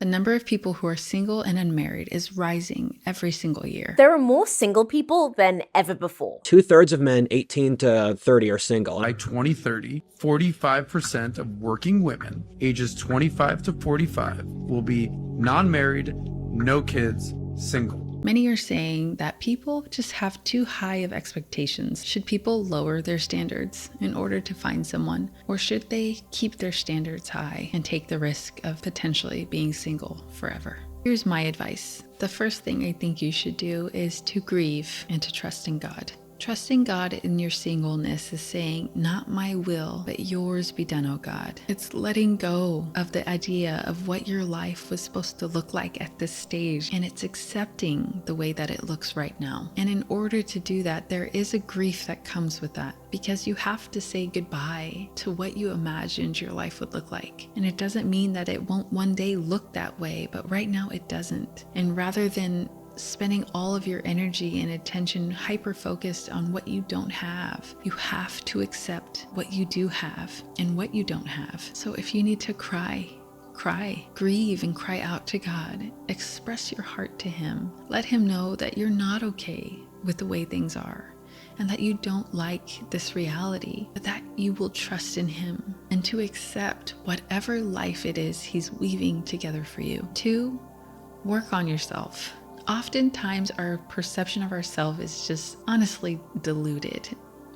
The number of people who are single and unmarried is rising every single year. There are more single people than ever before. 2/3 of men 18 to 30 are single. By 2030, 45% of working women ages 25 to 45 will be non-married, no kids, single. Many are saying that people just have too high of expectations. Should people lower their standards in order to find someone? Or should they keep their standards high and take the risk of potentially being single forever? Here's my advice. The first thing I think you should do is to grieve and to trust in God. Trusting God in your singleness is saying, not my will, but yours be done, O God. It's letting go of the idea of what your life was supposed to look like at this stage, and it's accepting the way that it looks right now. And in order to do that, there is a grief that comes with that, because you have to say goodbye to what you imagined your life would look like. And it doesn't mean that it won't one day look that way, but right now it doesn't. And rather than spending all of your energy and attention hyper-focused on what you don't have, you have to accept what you do have and what you don't have. So if you need to cry, grieve and cry out to God. Express your heart to Him. Let Him know that you're not okay with the way things are and that you don't like this reality, but that you will trust in Him and to accept whatever life it is He's weaving together for you. 2, work on yourself. Oftentimes, our perception of ourselves is just honestly diluted.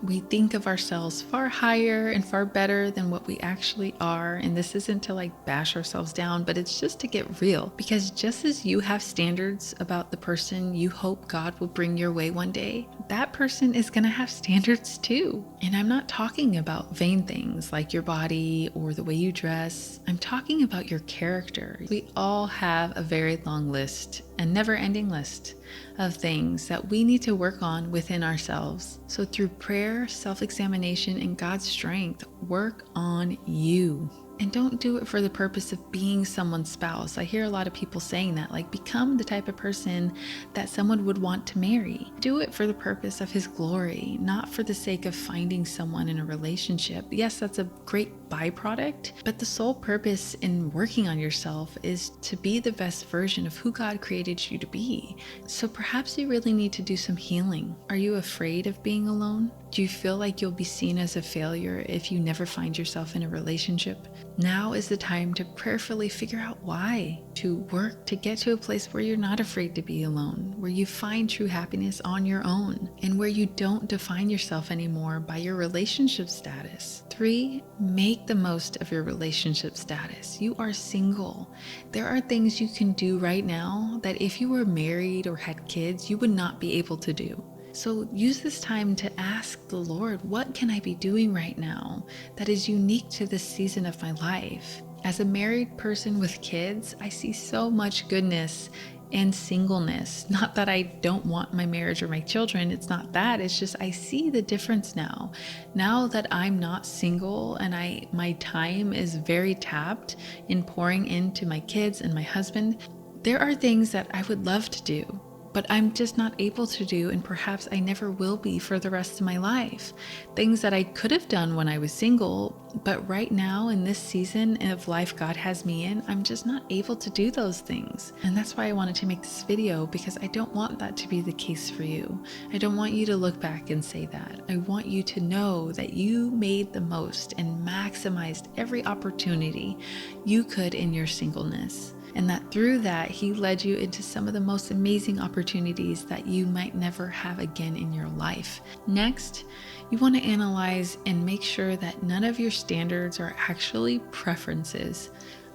We think of ourselves far higher and far better than what we actually are. And this isn't to like bash ourselves down, but it's just to get real. Because just as you have standards about the person you hope God will bring your way one day, that person is going to have standards too. And I'm not talking about vain things like your body or the way you dress. I'm talking about your character. We all have a very long list, a never-ending list of things that we need to work on within ourselves. So through prayer, self-examination, and God's strength, work on you. And don't do it for the purpose of being someone's spouse. I hear a lot of people saying that, like, become the type of person that someone would want to marry. Do it for the purpose of His glory, not for the sake of finding someone in a relationship. Yes, that's a great byproduct, but the sole purpose in working on yourself is to be the best version of who God created you to be. So perhaps you really need to do some healing. Are you afraid of being alone? Do you feel like you'll be seen as a failure if you never find yourself in a relationship? Now is the time to prayerfully figure out why, to work to get to a place where you're not afraid to be alone, where you find true happiness on your own, and where you don't define yourself anymore by your relationship status. 3, make the most of your relationship status. You are single. There are things you can do right now that if you were married or had kids, you would not be able to do. So use this time to ask the Lord, what can I be doing right now that is unique to this season of my life? As a married person with kids, I see so much goodness in singleness. Not that I don't want my marriage or my children. It's not that. It's just I see the difference now. Now that I'm not single and my time is very tapped in pouring into my kids and my husband, there are things that I would love to do, but I'm just not able to do, and perhaps I never will be for the rest of my life. Things that I could have done when I was single, but right now in this season of life God has me in, I'm just not able to do those things. And that's why I wanted to make this video, because I don't want that to be the case for you. I don't want you to look back and say that. I want you to know that you made the most and maximized every opportunity you could in your singleness. And that through that, He led you into some of the most amazing opportunities that you might never have again in your life. Next, you want to analyze and make sure that none of your standards are actually preferences.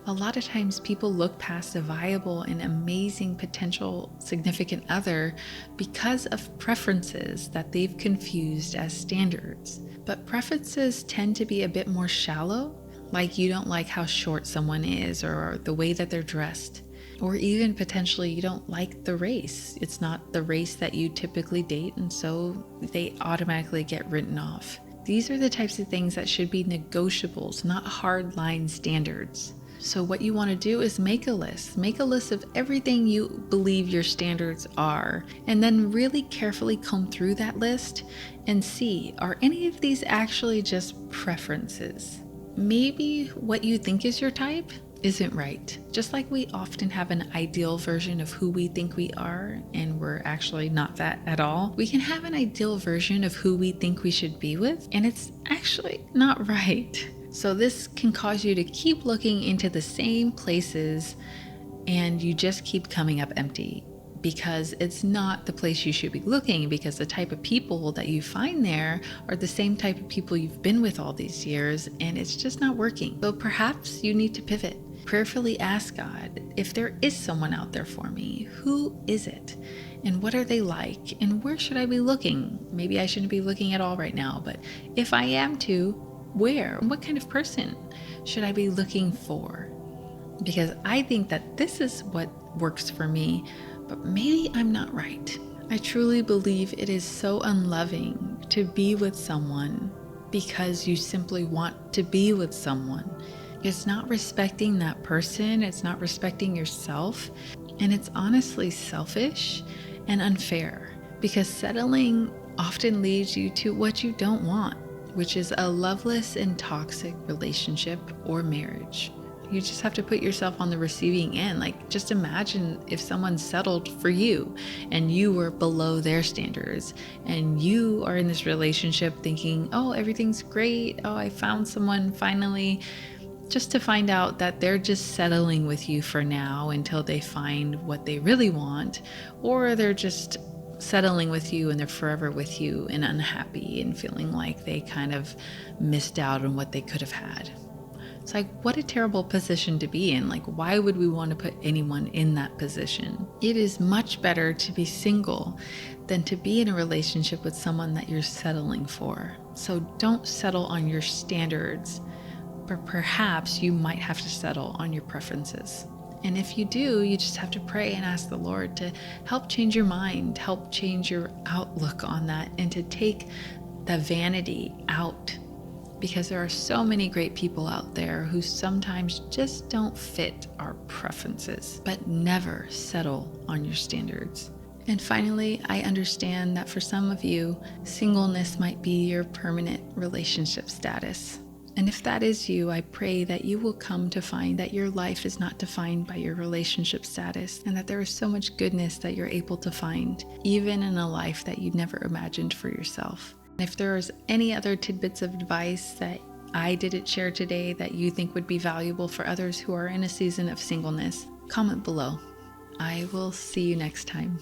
A lot of times people look past a viable and amazing potential significant other because of preferences that they've confused as standards. But preferences tend to be a bit more shallow. Like you don't like how short someone is or the way that they're dressed, or even potentially you don't like the race. It's not the race that you typically date, and so they automatically get written off. These are the types of things that should be negotiables, not hard line standards. So what you want to do is make a list. Make a list of everything you believe your standards are, and then really carefully comb through that list and see, are any of these actually just preferences? Maybe what you think is your type isn't right. Just like we often have an ideal version of who we think we are, and we're actually not that at all, we can have an ideal version of who we think we should be with, and it's actually not right. So this can cause you to keep looking into the same places, and you just keep coming up empty, because it's not the place you should be looking, because the type of people that you find there are the same type of people you've been with all these years, and it's just not working. So perhaps you need to pivot. Prayerfully ask God, if there is someone out there for me, who is it? And what are they like? And where should I be looking? Maybe I shouldn't be looking at all right now, but if I am to, where? What kind of person should I be looking for? Because I think that this is what works for me, but maybe I'm not right. I truly believe it is so unloving to be with someone because you simply want to be with someone. It's not respecting that person, it's not respecting yourself, and it's honestly selfish and unfair, because settling often leads you to what you don't want, which is a loveless and toxic relationship or marriage. You just have to put yourself on the receiving end. Like, just imagine if someone settled for you and you were below their standards, and you are in this relationship thinking, oh, everything's great. Oh, I found someone finally, just to find out that they're just settling with you for now until they find what they really want, or they're just settling with you and they're forever with you and unhappy and feeling like they kind of missed out on what they could have had. It's like, what a terrible position to be in. Like, why would we want to put anyone in that position? It is much better to be single than to be in a relationship with someone that you're settling for. So don't settle on your standards, but perhaps you might have to settle on your preferences. And if you do, you just have to pray and ask the Lord to help change your mind, help change your outlook on that, and to take the vanity out. Because there are so many great people out there who sometimes just don't fit our preferences, but never settle on your standards. And finally, I understand that for some of you, singleness might be your permanent relationship status. And if that is you, I pray that you will come to find that your life is not defined by your relationship status, and that there is so much goodness that you're able to find, even in a life that you never imagined for yourself. And if there is any other tidbits of advice that I didn't share today that you think would be valuable for others who are in a season of singleness, comment below. I will see you next time.